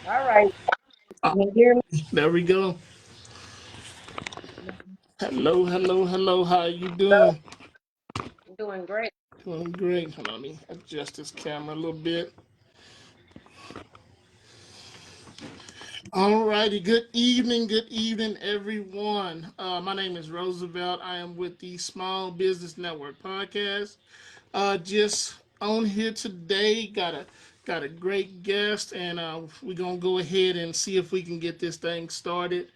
All right. Ah, Can you hear me? there we go. Hello, hello, hello. How you Hello? doing? Doing great. Doing great. Hold on, let me adjust this camera a little bit. All righty. Good evening, everyone. My name is Roosevelt. I am with the Small Business Network podcast. Just on here today, got a great guest, and we're gonna go ahead and see if we can get this thing started.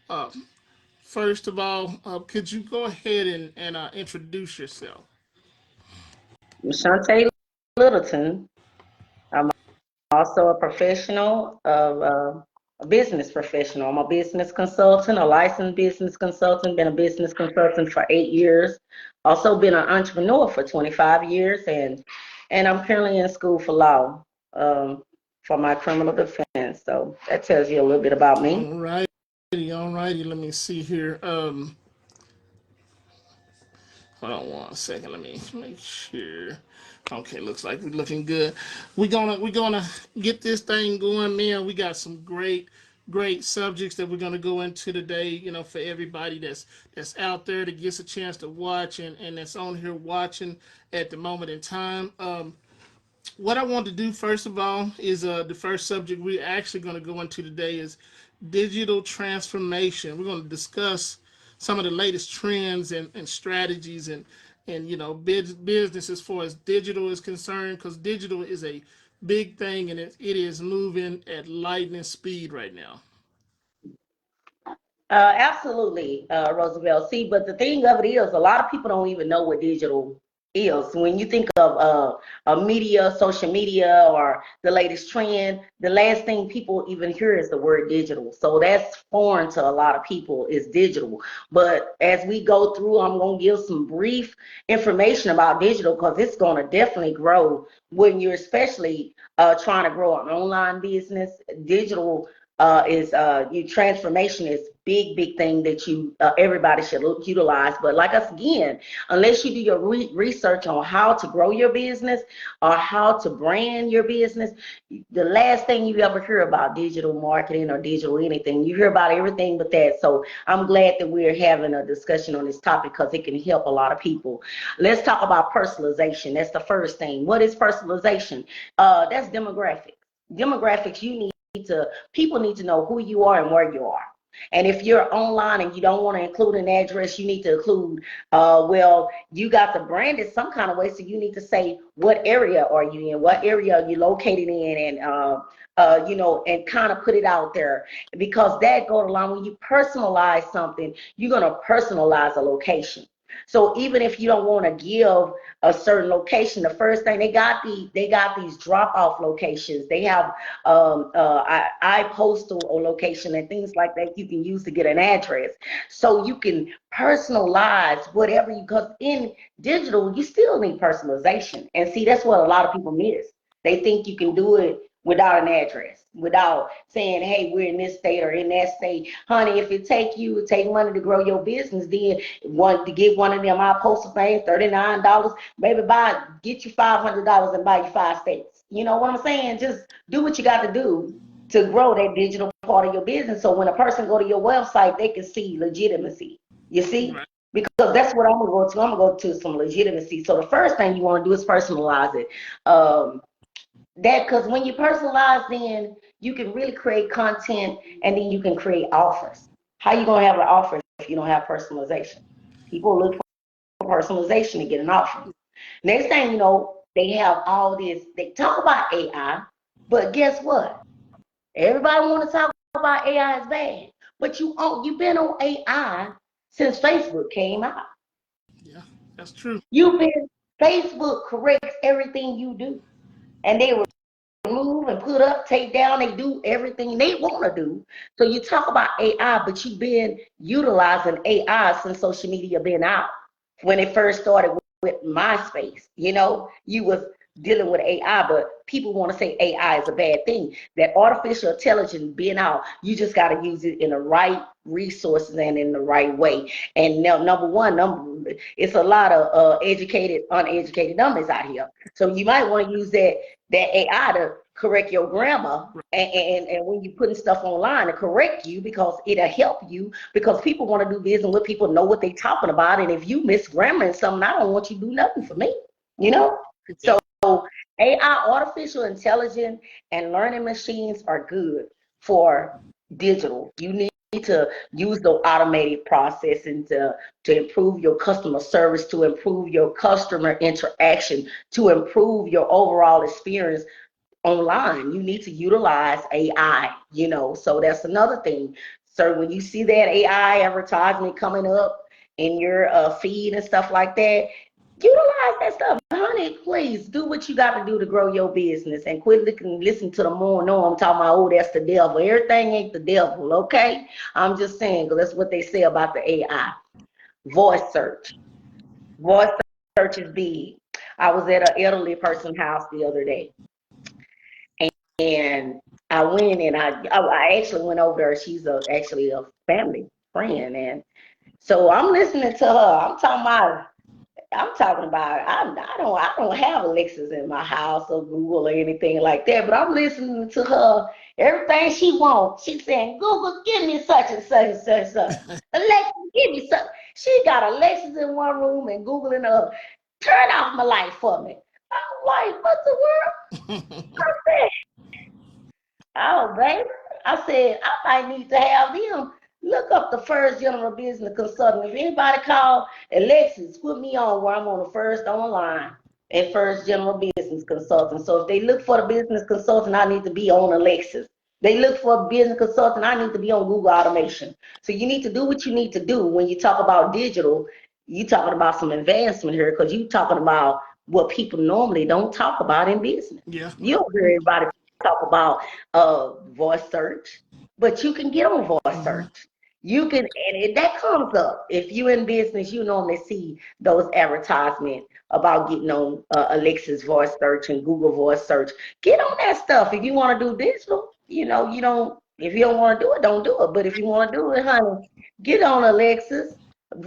Uh, First of all, could you go ahead and introduce yourself? I'm Shantae Littleton. I'm also a professional a business professional. I'm a business consultant, a licensed business consultant, been a business consultant for 8 years. Also been an entrepreneur for 25 years and I'm currently in school for law um, for my criminal defense. So that tells you a little bit about me. All righty, all righty. Let me see here. Hold on one second. Let me make sure. Okay, looks like we're looking good. We're gonna get this thing going, man. We got some great subjects that we're gonna go into today. You know, for everybody that's out there that gets a chance to watch and that's on here watching at the moment in time. What I want to do first of all is the first subject we're actually going to go into today is digital transformation. We're going to discuss some of the latest trends and strategies and business as far as digital is concerned, because digital is a big thing and it is moving at lightning speed right now. Absolutely, Roosevelt. See, but the thing of it is, a lot of people don't even know what digital is. When you think of media, social media, or the latest trend, the last thing people even hear is the word digital. So that's foreign to a lot of people is digital. But as we go through, I'm going to give some brief information about digital because it's going to definitely grow when you're especially trying to grow an online business. Digital is you transformation is big thing that you everybody should utilize. But like us again, unless you do your research on how to grow your business or how to brand your business, the last thing you ever hear about digital marketing or digital anything, you hear about everything but that. So I'm glad that we're having a discussion on this topic because it can help a lot of people. Let's talk about personalization. That's the first thing. What is personalization? That's demographics. You need to people need to know who you are and where you are. And if you're online and you don't want to include an address, you need to include, well, you got to brand it some kind of way. So you need to say, what area are you in? What area are you located in? And, and kind of put it out there because that goes along when you personalize something, you're going to personalize a location. So even if you don't want to give a certain location, the first thing they got these drop off locations. They have I postal or location and things like that you can use to get an address. So you can personalize whatever you because in digital you still need personalization. And see that's what a lot of people miss. They think you can do it without an address, without saying, hey, we're in this state or in that state. Honey, if it take money to grow your business, then want to get one of them I postal things, $39, maybe get you $500 and buy you 5 states. You know what I'm saying? Just do what you got to do to grow that digital part of your business. So when a person go to your website, they can see legitimacy. You see? Right. Because that's what I'm gonna go to. I'm gonna go to some legitimacy. So the first thing you want to do is personalize it. That because when you personalize, then you can really create content and then you can create offers. How you gonna have an offer if you don't have personalization? People look for personalization to get an offer. Next thing you know, they have all this. They talk about AI, but guess what? Everybody want to talk about AI is bad, but you've been on AI since Facebook came out. Yeah, that's true. You've been Facebook corrects everything you do, and they remove and put up, take down. They do everything they want to do. So you talk about AI, but you've been utilizing AI since social media been out. When it first started with MySpace, you was dealing with AI, but people want to say AI is a bad thing. That artificial intelligence being out, you just got to use it in the right resources and in the right way. And now, it's a lot of educated, uneducated numbers out here. So you might want to use that AI to correct your grammar, and when you're putting stuff online to correct you, because it'll help you, because people want to do business with people know what they're talking about. And if you miss grammar and something, I don't want you to do nothing for me, you know? So AI, artificial intelligence, and learning machines are good for digital. You need to use the automated processing to improve your customer service, to improve your customer interaction, to improve your overall experience online. You need to utilize AI, you know. So that's another thing. So when you see that AI advertisement coming up in your feed and stuff like that, utilize that stuff. Honey, please do what you got to do to grow your business, and quit listen to the more. No, I'm talking about, oh, that's the devil. Everything ain't the devil, okay? I'm just saying, because that's what they say about the AI. Voice search. Voice search is big. I was at an elderly person's house the other day, and I went and I actually went over there. She's actually a family friend, and so I'm listening to her. I'm talking about I don't have Alexas in my house or Google or anything like that, but I'm listening to her. Everything she wants, she's saying, Google, give me such and such and such and such. Alexa, give me such. She got Alexis in one room and Google in the other. Turn off my light for me. I'm like, what the world? I said, oh, baby. I said, I might need to have them look up the First General Business Consultant. If anybody call Alexis, put me on where I'm on the first online at First General Business Consultant. So if they look for the business consultant, I need to be on Alexis. They look for a business consultant, I need to be on Google Automation. So you need to do what you need to do. When you talk about digital, you talking about some advancement here, because you talking about what people normally don't talk about in business. Yeah. You don't hear everybody talk about voice search, but you can get on voice search. You can, and that comes up. If you're in business, you normally see those advertisements about getting on Alexa's voice search and Google voice search. Get on that stuff. If you want to do digital, you know, if you don't want to do it, don't do it. But if you want to do it, honey, get on Alexa's.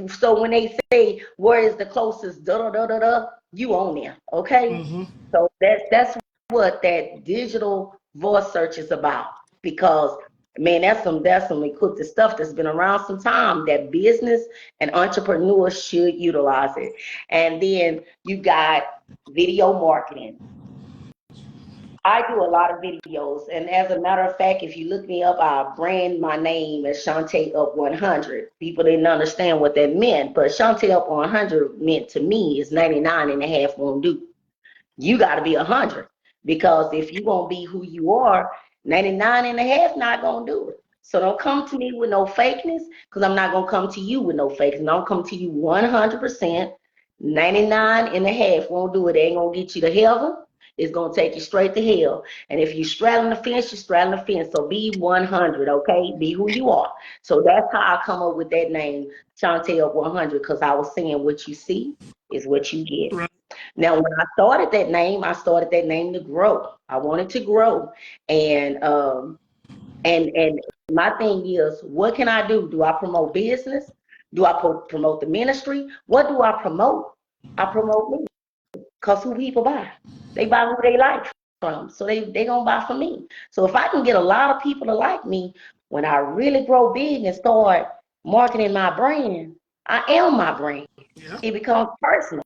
So when they say, where is the closest da da da da da, you on there, okay? So that's what that digital voice search is about, because man, that's some equipped stuff that's been around some time that business and entrepreneurs should utilize it. And then you got video marketing. I do a lot of videos, and as a matter of fact, if you look me up, I brand my name as Shantae Up 100. People didn't understand what that meant, but Shantae Up 100 meant to me is 99 and a half won't do. You got to be 100, because if you won't be who you are, 99 and a half not going to do it. So don't come to me with no fakeness, because I'm not going to come to you with no fakeness. Don't come to you 100%. 99 and a half won't do it. They ain't going to get you to heaven. It's going to take you straight to hell. And if you're straddling the fence, you're straddling the fence. So be 100, okay? Be who you are. So that's how I come up with that name, Shantae Up 100, because I was saying what you see is what you get. Right. Now, when I started that name to grow. I wanted to grow. And my thing is, what can I do? Do I promote business? Do I promote the ministry? What do I promote? I promote me. Because who people buy? They buy who they like from. So they going to buy from me. So if I can get a lot of people to like me, when I really grow big and start marketing my brand, I am my brand. Yeah. It becomes personal,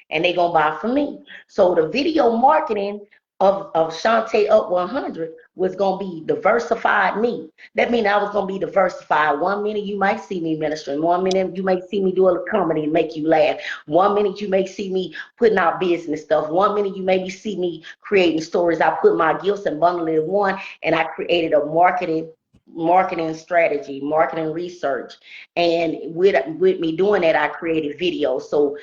and they going to buy from me. So the video marketing of Shantae Up 100 was going to be diversified me. That means I was going to be diversified. 1 minute you might see me ministering. 1 minute you may see me do a comedy and make you laugh. 1 minute you may see me putting out business stuff. 1 minute you maybe see me creating stories. I put my gifts and bundle it in one, and I created a marketing strategy, marketing research. And with me doing that, I created videos. So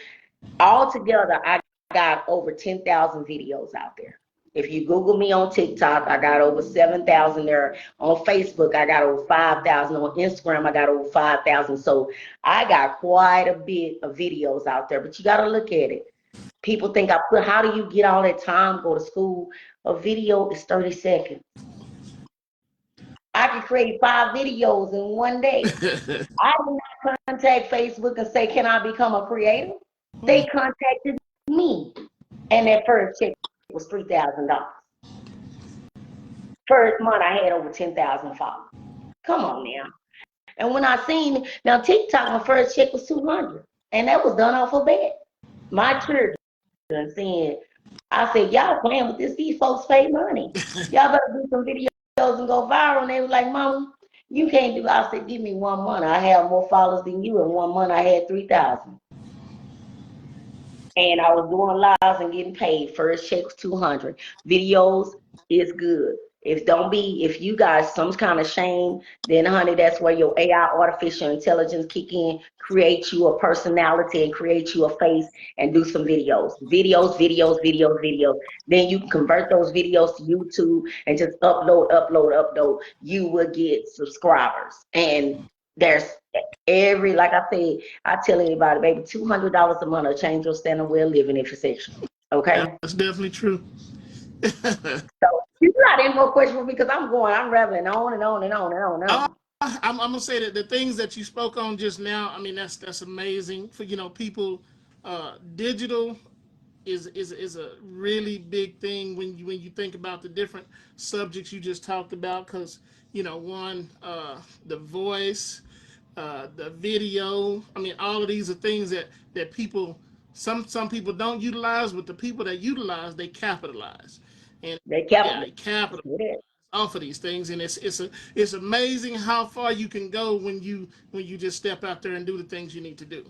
altogether, I got over 10,000 videos out there. If you Google me on TikTok, I got over 7,000 there. On Facebook, I got over 5,000. On Instagram, I got over 5,000. So I got quite a bit of videos out there, but you got to look at it. People think how do you get all that time, go to school? A video is 30 seconds. I can create 5 videos in one day. I did not contact Facebook and say, can I become a creator? They contacted me, and that first check was $3,000. First month I had over 10,000 followers. Come on now. And when I seen now TikTok, my first check was 200, and that was done off of bet. My children saying, I said, y'all playing with this? These folks pay money. Y'all better do some videos and go viral. And they were like, Mama, you can't do. I said, give me 1 month. I have more followers than you. In 1 month, I had 3,000. And I was doing lives and getting paid. First check was 200. Videos is good. If you guys some kind of shame, then honey, that's where your AI, artificial intelligence, kick in, create you a personality and create you a face and do some videos. Then you can convert those videos to YouTube and just upload. You will get subscribers. And there's like I said, I tell anybody, baby, $200 a month will change your standard way of living if it's extra. Okay? That's definitely true. So you got any more questions for me? Because I'm rambling on and on and on and on and on. I'm gonna say that the things that you spoke on just now, I mean, that's amazing for people. Digital is a really big thing when you think about the different subjects you just talked about. Because one, the voice, the video. I mean, all of these are things that people some people don't utilize, but the people that utilize, they capitalize, and They yeah, they capitalize. capitalize off of these things. And it's amazing how far you can go when you just step out there and do the things you need to do.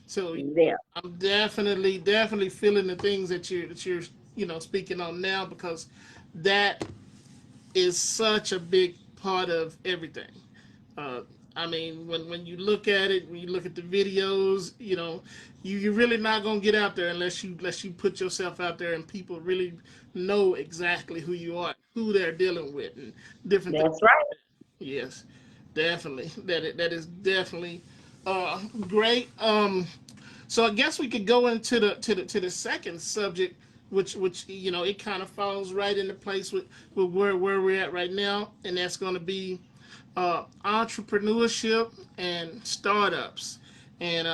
So Yeah. I'm definitely feeling the things that you're speaking on now, because that is such a big part of everything. Uh, I mean, when you look at it, when you look at the videos, you're really not gonna get out there unless you put yourself out there and people really know exactly who you are, who they're dealing with, and different things. That's right. Yes, definitely. That is definitely great. So I guess we could go into the second subject, which it kind of falls right into place with where we're at right now, and that's going to be entrepreneurship and startups. And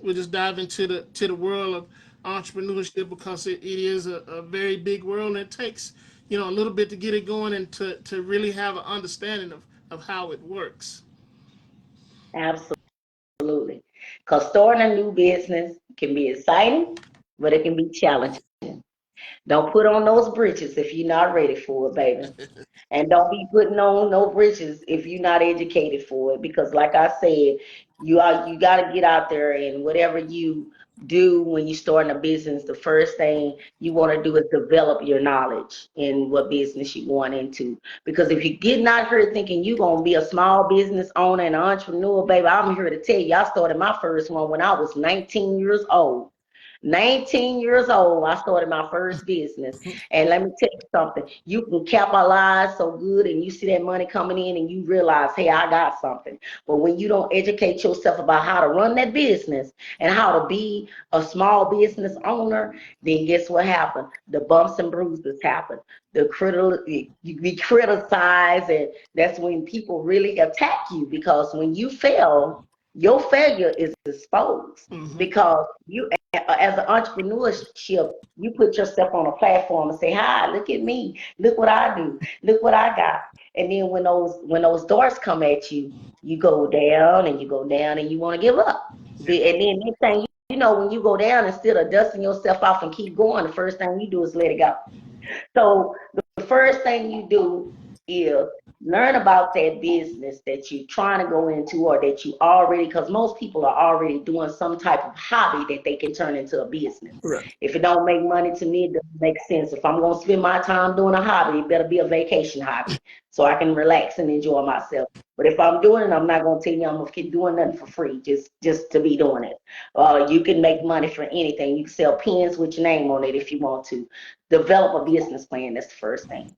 we'll just dive into the world of entrepreneurship, because it is a very big world, and it takes a little bit to get it going and to really have an understanding of how it works. Absolutely. Because starting a new business can be exciting, but it can be challenging. Don't put on those britches if you're not ready for it, baby. And don't be putting on no britches if you're not educated for it. Because like I said, you gotta get out there, and whatever you do when you start a business, the first thing you want to do is develop your knowledge in what business you're going into. Because if you get out here thinking you're gonna be a small business owner and an entrepreneur, baby, I'm here to tell you, I started my first one when I was 19 years old. 19 years old, I started my first business. And let me tell you something, you can capitalize so good and you see that money coming in and you realize, hey, I got something. But when you don't educate yourself about how to run that business and how to be a small business owner, then guess what happened? The bumps and bruises happen. You be criticized, and that's when people really attack you, because when you fail, your failure is exposed. Mm-hmm. Because you, as an entrepreneurship, you put yourself on a platform and say, hi, look at me, look what I do, look what I got. And then when those doors come at you, you go down and you go down and you want to give up. And then next thing when you go down, instead of dusting yourself off and keep going, the first thing you do is let it go. So the first thing you do is learn about that business that you're trying to go into, or that you already, because most people are already doing some type of hobby that they can turn into a business. Right. If it don't make money, to me, it doesn't make sense. If I'm going to spend my time doing a hobby, it better be a vacation hobby so I can relax and enjoy myself. But if I'm doing it, I'm not going to tell you I'm going to keep doing nothing for free just to be doing it. You can make money for anything. You can sell pens with your name on it if you want to. Develop a business plan. That's the first thing.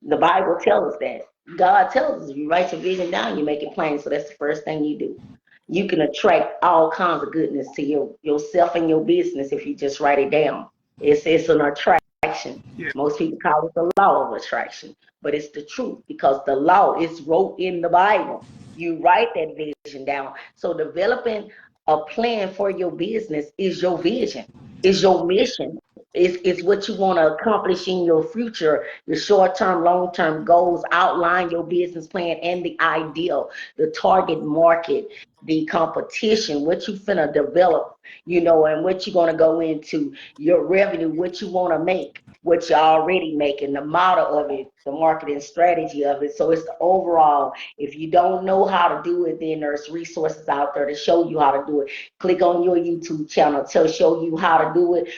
The Bible tells us that. God tells us, you write your vision down, you make it plain. So that's the first thing you do. You can attract all kinds of goodness to yourself and your business if you just write it down. It's an attraction. Yeah. Most people call it the law of attraction, but it's the truth, because the law is wrote in the Bible. You write that vision down. So developing a plan for your business is your vision, is your mission. It's what you want to accomplish in your future, your short-term, long-term goals. Outline your business plan and the ideal, the target market, the competition, what you finna develop, and what you're going to go into, your revenue, what you want to make, what you're already making, the model of it, the marketing strategy of it. So it's the overall. If you don't know how to do it, then there's resources out there to show you how to do it. Click on your YouTube channel to show you how to do it.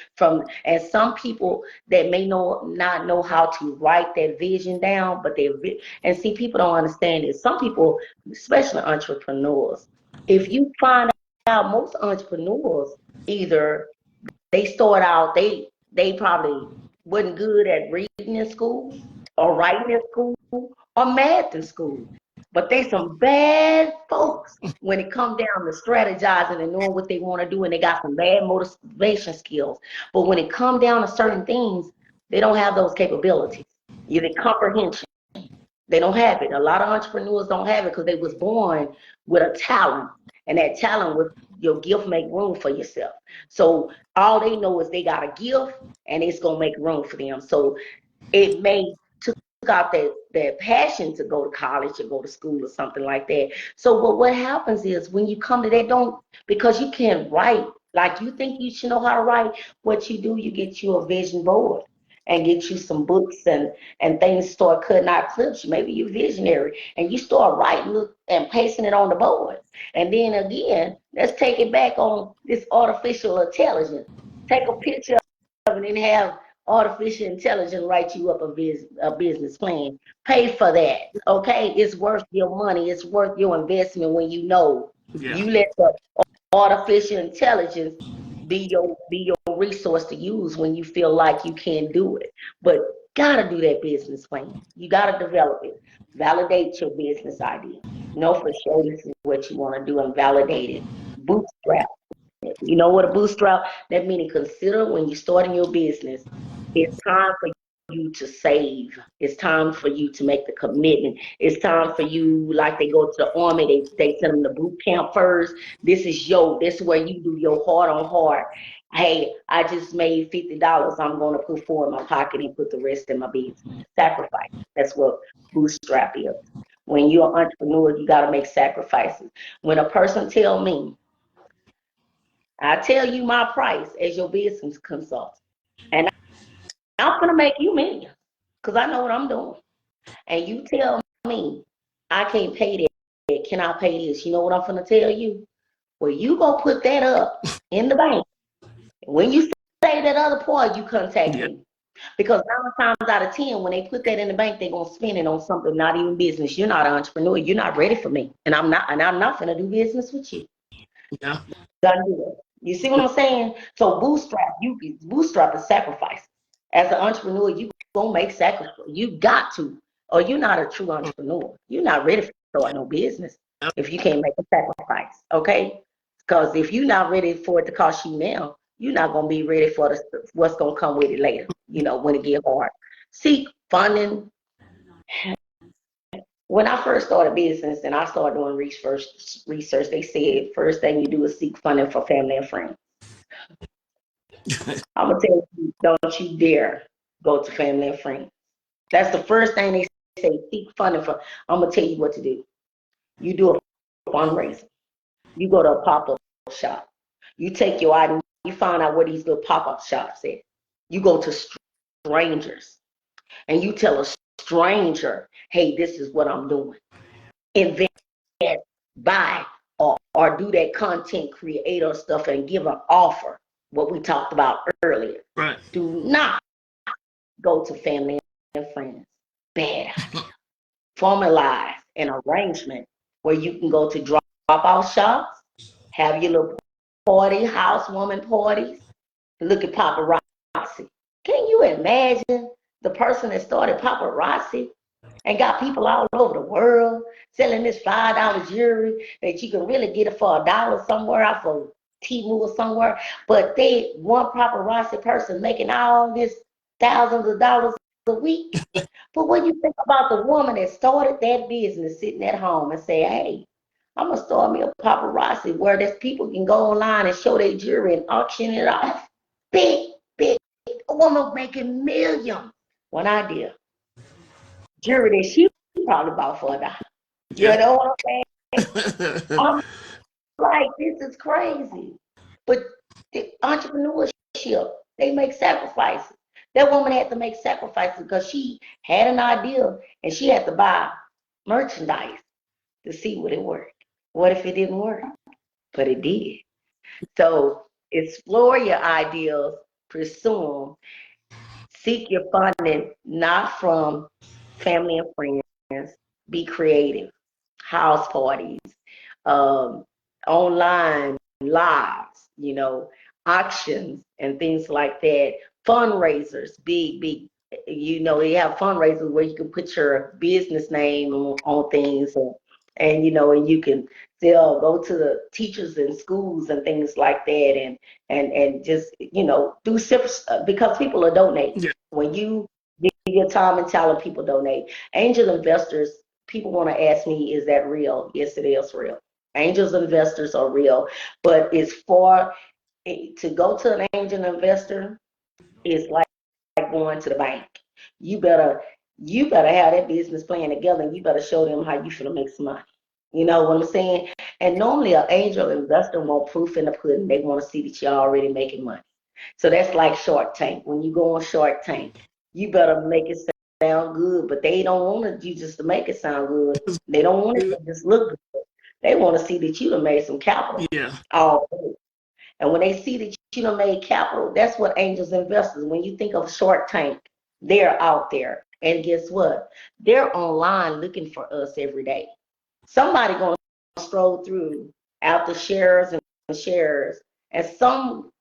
And some people that may not know how to write that vision down, but and see, people don't understand it. Some people, especially entrepreneurs, if you find out, most entrepreneurs, either they start out, they probably wasn't good at reading in school or writing in school or math in school, but they some bad folks when it comes down to strategizing and knowing what they want to do, and they got some bad motivation skills. But when it comes down to certain things, they don't have those capabilities. Either comprehension, they don't have it. A lot of entrepreneurs don't have it because they was born with a talent, and that talent with your gift make room for yourself. So all they know is they got a gift, and it's gonna make room for them. So it may took out that passion to go to college or go to school or something like that. So but what happens is when you come to that, don't, because you can't write like you think you should know how to write, what you do, you get you a vision board and get you some books and things, start cutting out clips. Maybe you're visionary and you start writing and pasting it on the board. And then again, let's take it back on this artificial intelligence. Take a picture of it and have artificial intelligence write you up a business plan. Pay for that, okay? It's worth your money. It's worth your investment when you know. Yeah. You let the artificial intelligence be your resource to use when you feel like you can't do it. But gotta do that business plan. You gotta develop it. Validate your business idea. Know for sure this is what you want to do and validate it. Bootstrap. You know what a bootstrap? That meaning consider when you're starting your business, it's time for you to save. It's time for you to make the commitment. It's time for you, like they go to the army, they send them to boot camp first. This is where you do your heart on heart. Hey, I just made $50. I'm going to put $4 in my pocket and put the rest in my business. Sacrifice. That's what bootstrap is. When you're an entrepreneur, you got to make sacrifices. When a person tell me, I tell you my price as your business consultant, and I'm gonna make you millions because I know what I'm doing. And you tell me I can't pay that. Can I pay this? You know what I'm gonna tell you? Well, you go put that up in the bank. When you say that other part, you contact Yeah. me. Because 9 times out of 10, when they put that in the bank, they're gonna spend it on something not even business. You're not an entrepreneur. You're not ready for me, and I'm not. And I'm not gonna do business with you. Yeah. Done deal. You see what I'm saying? So bootstrap is sacrifice. As an entrepreneur, you gonna make sacrifice. You got to, or you're not a true entrepreneur. You're not ready to start no business if you can't make a sacrifice. Okay? Because if you're not ready for it to cost you now, you're not gonna be ready for what's gonna come with it later. When it get hard. Seek funding. When I first started business and I started doing research, they said first thing you do is seek funding for family and friends. I'm gonna tell you, don't you dare go to family and friends. That's the first thing they say. Seek funding for. I'm gonna tell you what to do. You do a fundraiser. You go to a pop-up shop. You take your item. You find out where these little pop-up shops at. You go to strangers and you tell a stranger, "Hey, this is what I'm doing." Invest, buy, or do that content creator stuff and give an offer. What we talked about earlier. Right. Do not go to family and friends. Bad idea. Formalize an arrangement where you can go to drop-off shops, have your little party, housewarming parties, look at paparazzi. Can you imagine the person that started paparazzi and got people all over the world selling this $5 jewelry that you can really get it for $1 somewhere off of Temu or somewhere, but they one paparazzi person making all this thousands of dollars a week. But when you think about the woman that started that business sitting at home and say, hey, I'm gonna start me a paparazzi where there's people can go online and show their jewelry and auction it off. Big, big. woman making millions. One idea. Jury that she probably bought for $1. You Yeah. know what I'm saying? I'm like, this is crazy. But the entrepreneurship, they make sacrifices. That woman had to make sacrifices because she had an idea and she had to buy merchandise to see would it work. What if it didn't work? But it did. So explore your ideas, pursue them, seek your funding not from family and friends. Be creative. House parties, um, online lives, auctions and things like that. Fundraisers, big. They have fundraisers where you can put your business name on things, and you can still go to the teachers in schools and things like that, and just do sips because people are donating. Yeah. When you give your time and talent, people donate. Angel investors, people want to ask me, is that real? Yes, it is real. Angels investors are real, but it's for to go to an angel investor is like going to the bank. You better have that business plan together, and you better show them how you finna make some money. You know what I'm saying? And normally an angel investor want proof in the pudding. They want to see that you're already making money. So that's like Shark Tank. When you go on Shark Tank, you better make it sound good, but they don't want you just to make it sound good. They don't want it to just look good. They want to see that you done made some capital. Yeah. Oh, and when they see that you done made capital, that's what angels investors. When you think of Shark Tank, they're out there. And guess what? They're online looking for us every day. Somebody gonna stroll through after shares and shares, and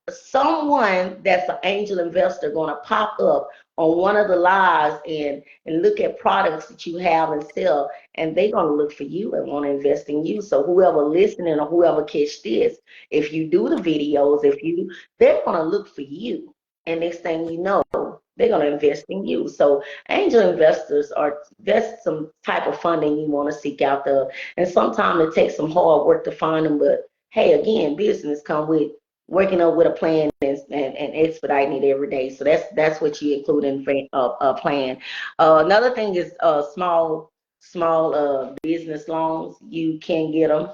someone that's an angel investor gonna pop up on one of the lives and look at products that you have and sell, and they're gonna look for you and want to invest in you. So whoever listening or whoever catch this, if you do the videos, they're gonna look for you, and next thing you know, they're gonna invest in you. So angel investors that's some type of funding you want to seek out there. And sometimes it takes some hard work to find them, but hey, again, business come with working up with a plan and expediting it every day. So that's what you include in a plan. Another thing is small business loans. You can get them,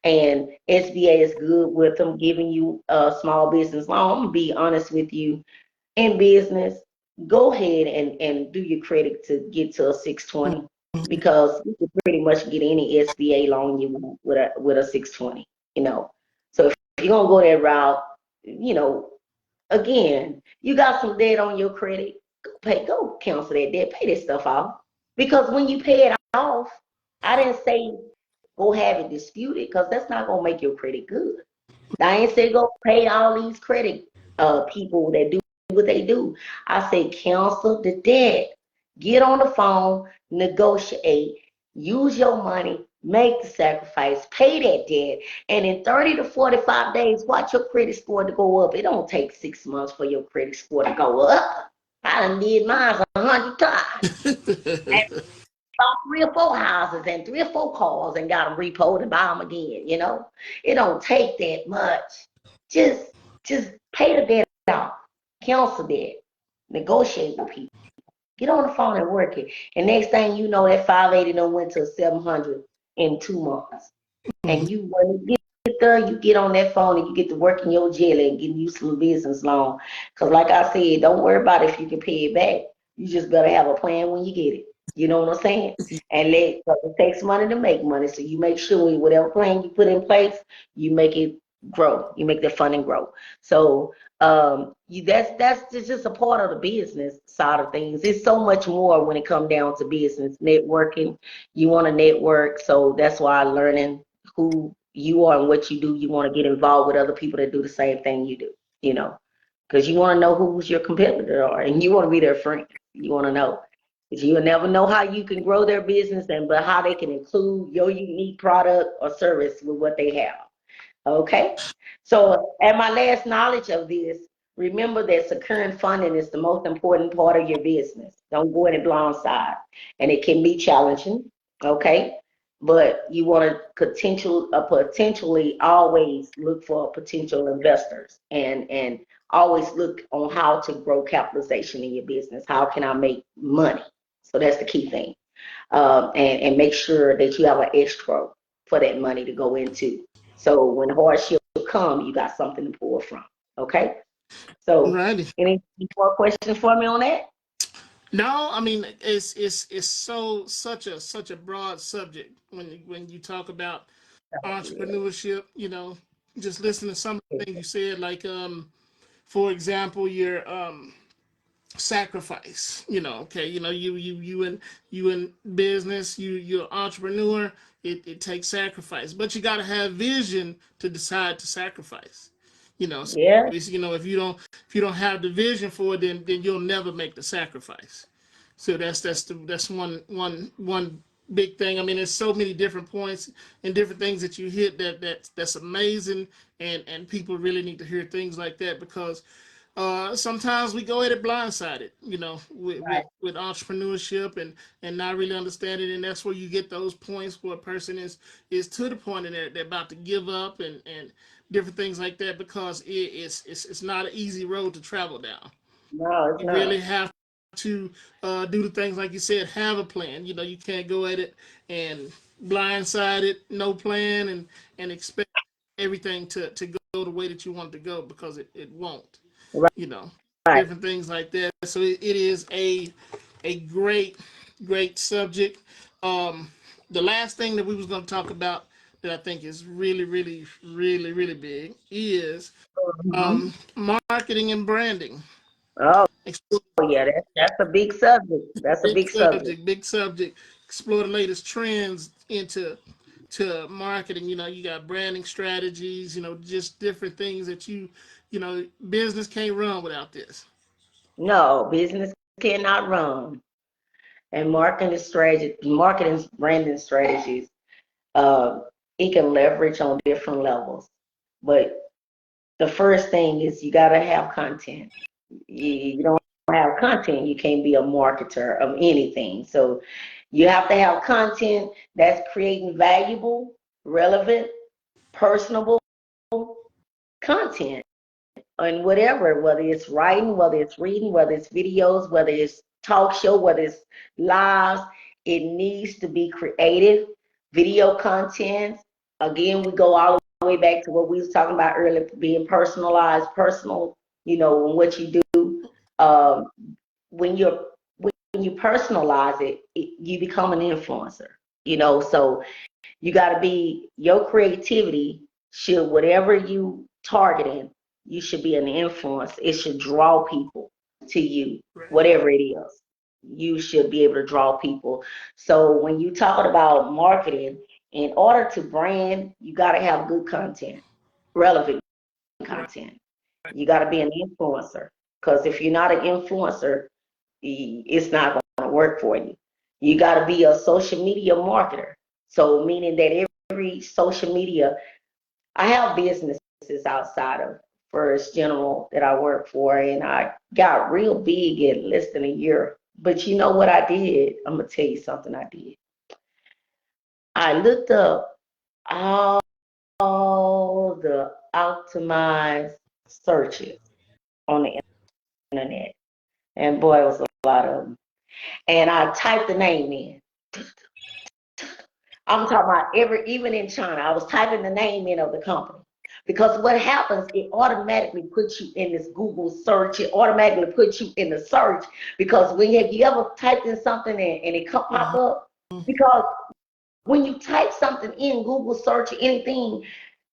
and SBA is good with them, giving you a small business loan. I'm gonna be honest with you, in business, go ahead and do your credit to get to a 620, because you can pretty much get any SBA loan you want with a 620. So if you're gonna go that route, you know, again, you got some debt on your credit, go cancel that debt, pay that stuff off. Because when you pay it off, I didn't say go have it disputed, because that's not gonna make your credit good. I ain't say go pay all these credit people that do what they do. I say cancel the debt. Get on the phone, negotiate, use your money, make the sacrifice, pay that debt, and in 30 to 45 days, watch your credit score to go up. It don't take 6 months for your credit score to go up. I done did mine 100 times. And bought 3 or 4 houses and 3 or 4 cars and got them repoed and buy them again. It don't take that much. Just pay the debt off, cancel debt, negotiate with people, get on the phone and work it. And next thing you know, that 580 done went to 700 in 2 months. And when you get there, you get on that phone and you get to work in your jelly and getting you some business loan. Because like I said, don't worry about if you can pay it back. You just better have a plan when you get it. You know what I'm saying? And it takes money to make money. So you make sure whatever plan you put in place, you make it grow. You make the funding grow. So that's just a part of the business side of things. It's so much more when it comes down to business networking. You want to network, so that's why learning who you are and what you do. You want to get involved with other people that do the same thing you do. Because you want to know who's your competitor are, and you want to be their friend. You want to know. Because you'll never know how you can grow their business, but how they can include your unique product or service with what they have. Okay? So, at my last knowledge of this, remember that securing funding is the most important part of your business. Don't go in it blindside. And it can be challenging, okay? But you want to potentially always look for potential investors and always look on how to grow capitalization in your business. How can I make money? So that's the key thing. And make sure that you have an escrow for that money to go into. So when hardship come, you got something to pull from. Okay. So Righty. any more questions for me on that? No, I mean it's such a broad subject when you talk about entrepreneurship. Just listen to some of the things you said, like for example, your sacrifice. Okay, you in business, you're an entrepreneur. It takes sacrifice, but you got to have vision to decide to sacrifice. So Yeah. if you don't have the vision for it, then you'll never make the sacrifice. So that's one big thing. I mean, there's so many different points and different things that you hit that's amazing, and people really need to hear things like that, because sometimes we go at it blindsided, with, Right. with, with entrepreneurship, and not really understand it, and that's where you get those points where a person is to the point and they're about to give up, and different things like that, because it's not an easy road to travel down. No, it's You really not. have to do the things like you said, have a plan. You can't go at it and blindside it, no plan, and expect everything to go the way that you want it to go, because it won't. Right. You know, Right. different things like that. So it is a great subject. Um, the last thing that we was going to talk about that I think is really, really, really, really big is Mhm. marketing and branding. Oh Explore yeah, that's a big subject. That's a big big subject. subject, big subject. Explore the latest trends into to marketing. You got branding strategies. Just different things that business can't run without this. No, business cannot run. And marketing branding strategies, uh, it can leverage on different levels. But the first thing is you got to have content. You don't have content, you can't be a marketer of anything. So you have to have content that's creating valuable, relevant, personable content, and whatever, whether it's writing, whether it's reading, whether it's videos, whether it's talk show, whether it's lives, it needs to be creative. Video content. Again, we go all the way back to what we was talking about earlier, being personalized, personal. What you do. Um, when you're when you personalize it, you become an influencer. So you got to be your creativity should whatever you targeting, you should be an influence. It should draw people to you, Right. whatever it is. You should be able to draw people. So when you talk about marketing, in order to brand, you got to have good content, relevant Right. content. You got to be an influencer, because if you're not an influencer, it's not going to work for you. You got to be a social media marketer. So meaning that every social media, I have businesses outside of First General that I work for, and I got real big in less than a year. But you know what I did? I'm gonna tell you something I did. I looked up all the optimized searches on the internet, and boy, it was a lot of them. And I typed the name in. I'm talking about even in China, I was typing the name in of the company. Because what happens, it automatically puts you in this Google search. It automatically puts you in the search. Because when have you ever typed in something and it come pop Mhm. up? Because when you type something in Google search or anything,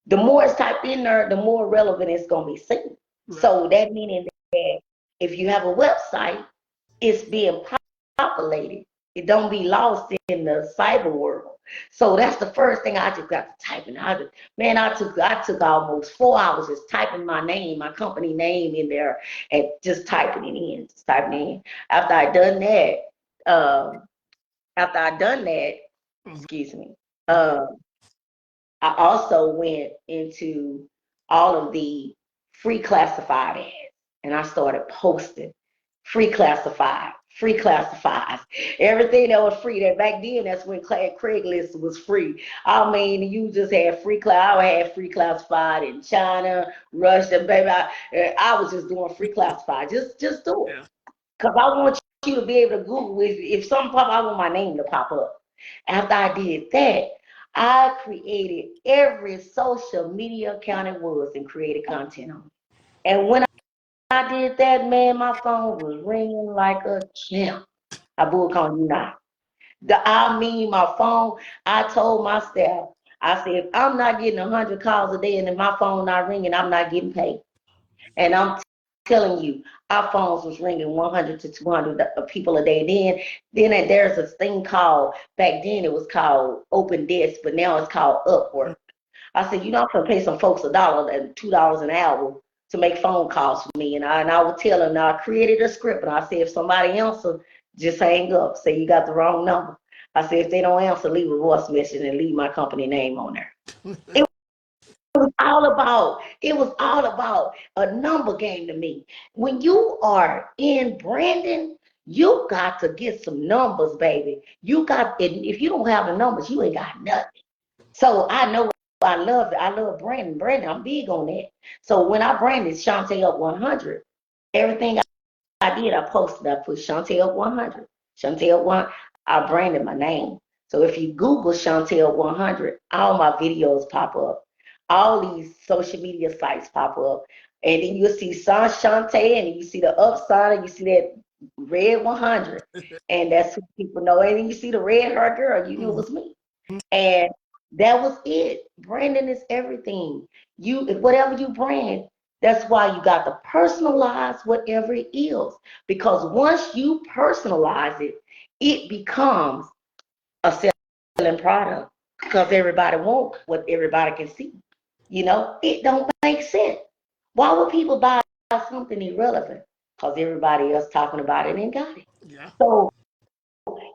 the more it's typed in there, the more relevant it's going to be seen. Right. So that meaning that if you have a website, it's being populated. It don't be lost in the cyber world. So that's the first thing I just got to type in. I took almost 4 hours just typing my name, my company name in there, and just typing it in, just typing it in. After I done that, um, after I done that, Mhm. excuse me, uh, I also went into all of the free classified ads, and I started posting free classified, free classifieds. Everything that was free. That back then, that's when Craigslist was free. I mean, you just had free I had free classified in China, Russia, baby. I was just doing free classified. Just do it. Yeah. Because I want you to be able to Google if something pop, I want my name to pop up. After I did that, I created every social media account it was and created content on it. And when I did that, man, my phone was ringing like a champ. I bull calling you not. I mean, my phone, I told my staff, I said, if I'm not getting 100 calls a day and if my phone not ringing, I'm not getting paid. And I'm telling you, our phones was ringing 100 to 200 people a day. Then there's a thing called, back then it was called Open Desk, but now it's called Upwork. I said, I'm going to pay some folks $1 and $2 an hour to make phone calls for me. And I would tell them, now I created a script, and I said, if somebody answers, just hang up. Say you got the wrong number. I said, if they don't answer, leave a voice message and leave my company name on there. It was all about a number game to me. When you are in branding, you got to get some numbers, baby. If you don't have the numbers, you ain't got nothing. So I know I love it. I love branding. Branding, I'm big on that. So when I branded Shantae Up 100, everything I did, I posted. I put Shantae Up 100. Shantae Up 100. I branded my name. So if you Google Shantae Up 100, all my videos pop up. All these social media sites pop up. And then you'll see Shantae, and you see the up sign, and you see that red 100. And that's who people know. And then you see the red hair girl, you knew it was me. And that was it. Branding is everything. Whatever you brand, that's why you got to personalize whatever it is. Because once you personalize it, it becomes a selling product. Because everybody wants what everybody can see. It don't make sense. Why would people buy something irrelevant? Because everybody else talking about it and got it. Yeah. So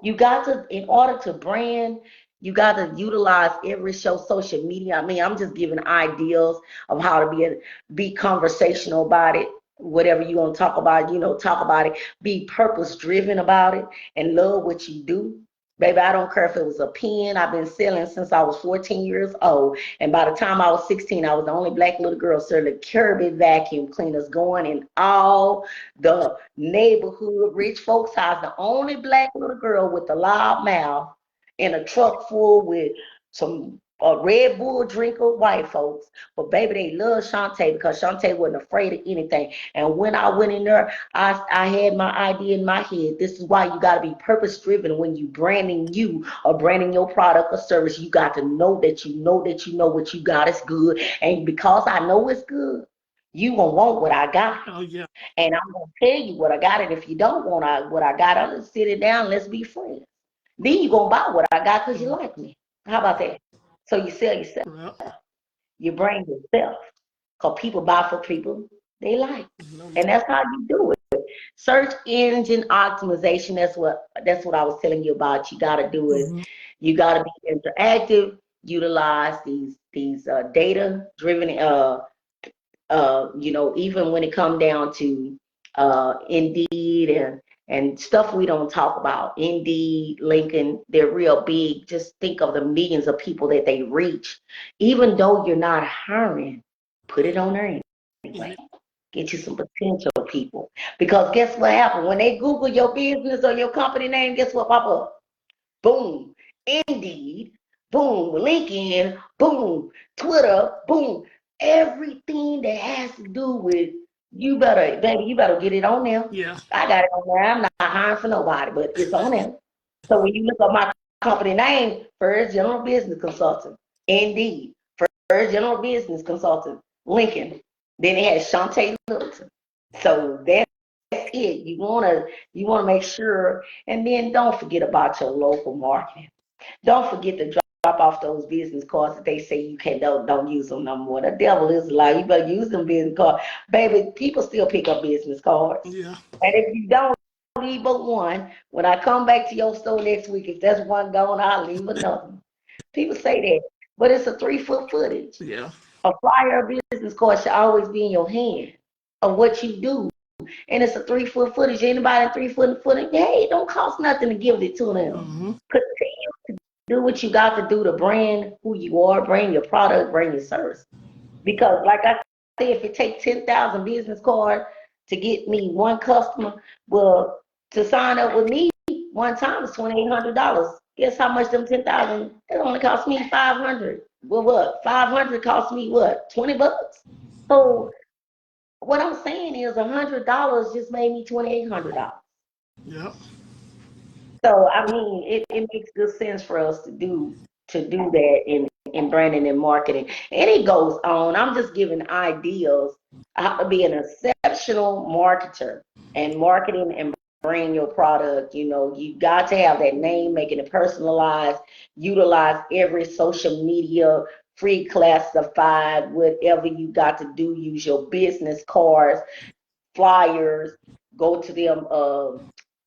you got to, in order to brand, you got to utilize every social media. I mean, I'm just giving ideas of how to be conversational about it. Whatever you're going to talk about, talk about it. Be purpose driven about it and love what you do. Baby, I don't care if it was a pen. I've been selling since I was 14 years old. And by the time I was 16, I was the only black little girl selling Kirby vacuum cleaners going in all the neighborhood, rich folks' house. The only black little girl with a loud mouth in a truck full with some Red Bull drinker white folks. But baby, they love Shantae because Shantae wasn't afraid of anything. And when I went in there, I had my idea in my head. This is why you got to be purpose driven when you branding you or branding your product or service. You got to know that you know what you got is good. And because I know it's good, you gonna want what I got. Oh yeah. And I'm gonna tell you what I got. And if you don't want what I got, I'll just sit it down. Let's be friends. Then you gonna buy what I got because you like me. How about that? So you sell yourself. Well, You bring yourself. Because people buy for people they like. no And that's how you do it. Search engine optimization. That's what I was telling you about. You gotta do it. Mm-hmm. You gotta be interactive, utilize these data driven even when it come down to Indeed and stuff we don't talk about. Indeed, Lincoln, they're real big. Just think of the millions of people that they reach. Even though you're not hiring, put it on there anyway. Get you some potential people. Because guess what happened? When they Google your business or your company name, guess what pop up? Boom. Indeed. Boom. LinkedIn. Boom. Twitter. Boom. Everything that has to do with you better, baby, you better get it on there. Yeah. I got it on there. I'm not hiring for nobody, but it's on there. So when you look up my company name, First General Business Consultant, Indeed, First General Business Consultant, Lincoln. Then it has Shantae Littleton. So that's it. You wanna make sure, and then don't forget about your local marketing. Don't forget to drop off those business cards that they say you can't don't use them no more. The devil is a lie. You better use them business cards. Baby, people still pick up business cards. Yeah. And if you don't leave but one, when I come back to your store next week, if there's one gone, I'll leave another. People say that. But it's a 3-foot footage. Yeah. A flyer business card should always be in your hand of what you do and it's a 3 foot footage. Anybody in 3 foot footage, hey, it don't cost nothing to give it to them. Mm-hmm. Continue to do what you got to do to brand who you are, bring your product, bring your service. Because, like I said, if it takes 10,000 business cards to get me one customer, well, to sign up with me one time is $2,800. Guess how much them 10,000? It only cost me 500. Well, what? 500 cost me what? $20. So what I'm saying is $100 just made me $2,800. Yep. So I mean, it makes good sense for us to do that in branding and marketing. And it goes on. I'm just giving ideas how to be an exceptional marketer and marketing and bring your product. You know, you got to have that name, making it personalized, utilize every social media, free classified, whatever you got to do, use your business cards, flyers, go to them.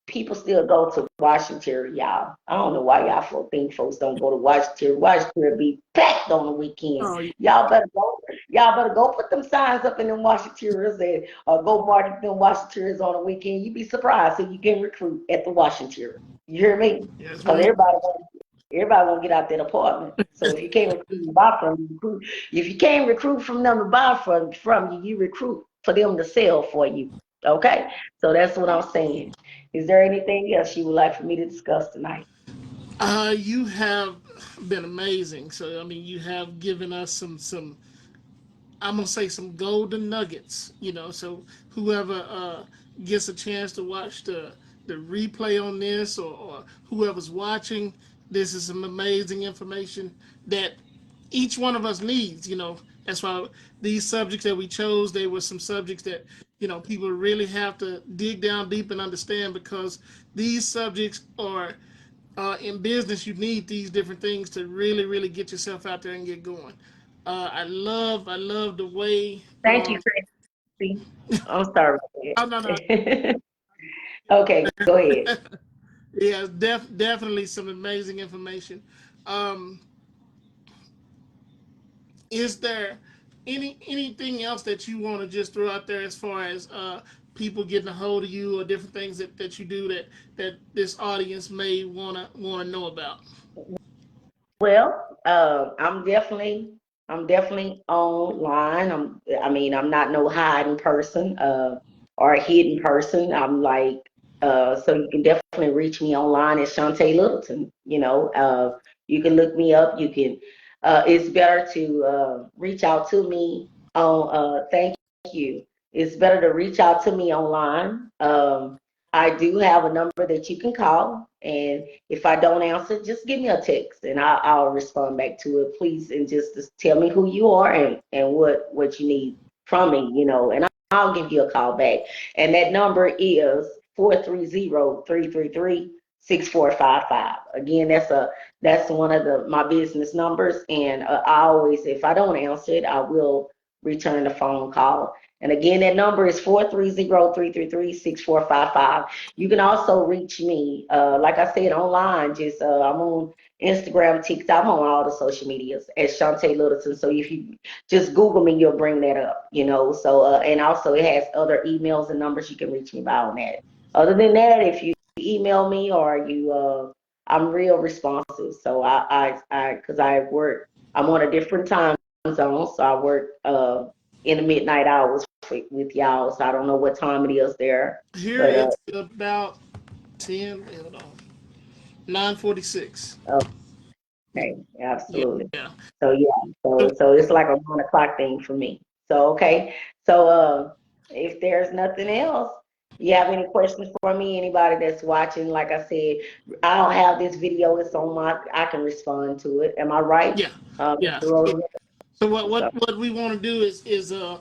People still go to Washington, y'all. I don't know why y'all think folks don't go to Washington. Washington be packed on the weekend. Oh, Y'all better go. Y'all better go put them signs up in them Washingtons and go market them Washingtons on the weekend. You'd be surprised who you can recruit at the Washington. You hear me? yes, Because ma'am. everybody won't get out that apartment. So if you can't recruit and buy from you, recruit. If you can't recruit from them to buy from you, you recruit for them to sell for you. Okay? So that's what I'm saying. Is there anything else you would like for me to discuss tonight? You have been amazing. So I mean, you have given us some I'm gonna say some golden nuggets. So whoever gets a chance to watch the replay on this, or whoever's watching, this is some amazing information that each one of us needs. That's why these subjects that we chose, they were some subjects that people really have to dig down deep and understand, because these subjects are in business. You need these different things to really, really get yourself out there and get going. I love the way. Thank you, Tracy. I'm sorry. Oh, no, no. Okay, go ahead. Yeah, definitely some amazing information. Um, is there anything else that you want to just throw out there, as far as people getting a hold of you, or different things that you do that this audience may wanna know about? Well, I'm definitely online. I'm not no hiding person, or a hidden person. I'm like, so you can definitely reach me online at Shantae Littleton. You can look me up. It's better to reach out to me on, thank you. It's better to reach out to me online. I do have a number that you can call, and if I don't answer, just give me a text, and I'll respond back to it. Please, and just tell me who you are and what you need from me, and I'll give you a call back. And that number is 430-333-6455. Again, that's one of my business numbers, and I always, if I don't answer it, I will return the phone call. And again, that number is 430-333-6455. You can also reach me, like I said, online. Just I'm on Instagram, TikTok, I'm on all the social medias as Shantae Littleton. So if you just Google me, you'll bring that up. So and also it has other emails and numbers you can reach me by on that. Other than that, if you email me, or I'm real responsive. So because I work, I'm on a different time zone, so I work in the midnight hours with y'all. So I don't know what time it is there, Here but it's about 9:46. okay, Yeah, absolutely. yeah. So yeah, So, so it's like a 1 o'clock thing for me. So okay, so if there's nothing else, you have any questions for me? Anybody that's watching, like I said, I don't have this video. It's on I can respond to it. Am I right, yeah, yeah. Mr. Roosevelt? So what So, what what we want to do is it's a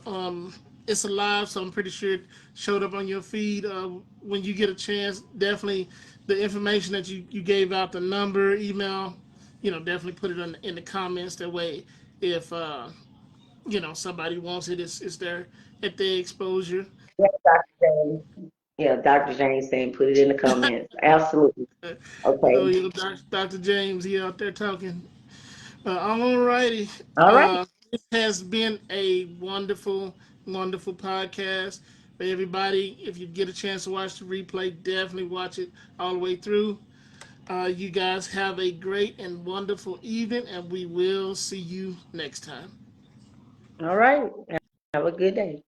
live, so I'm pretty sure it showed up on your feed. When you get a chance, definitely the information that you gave out, the number, email, definitely put it in the comments. That way, if somebody wants it, it's there at their exposure. yeah, Dr. James. Yeah, Dr. James saying put it in the comments. Absolutely. So, Okay. Dr. James, he out there talking. Alrighty. All right. This has been a wonderful, wonderful podcast. For everybody, if you get a chance to watch the replay, definitely watch it all the way through. You guys have a great and wonderful evening, and we will see you next time. All right. Have a good day.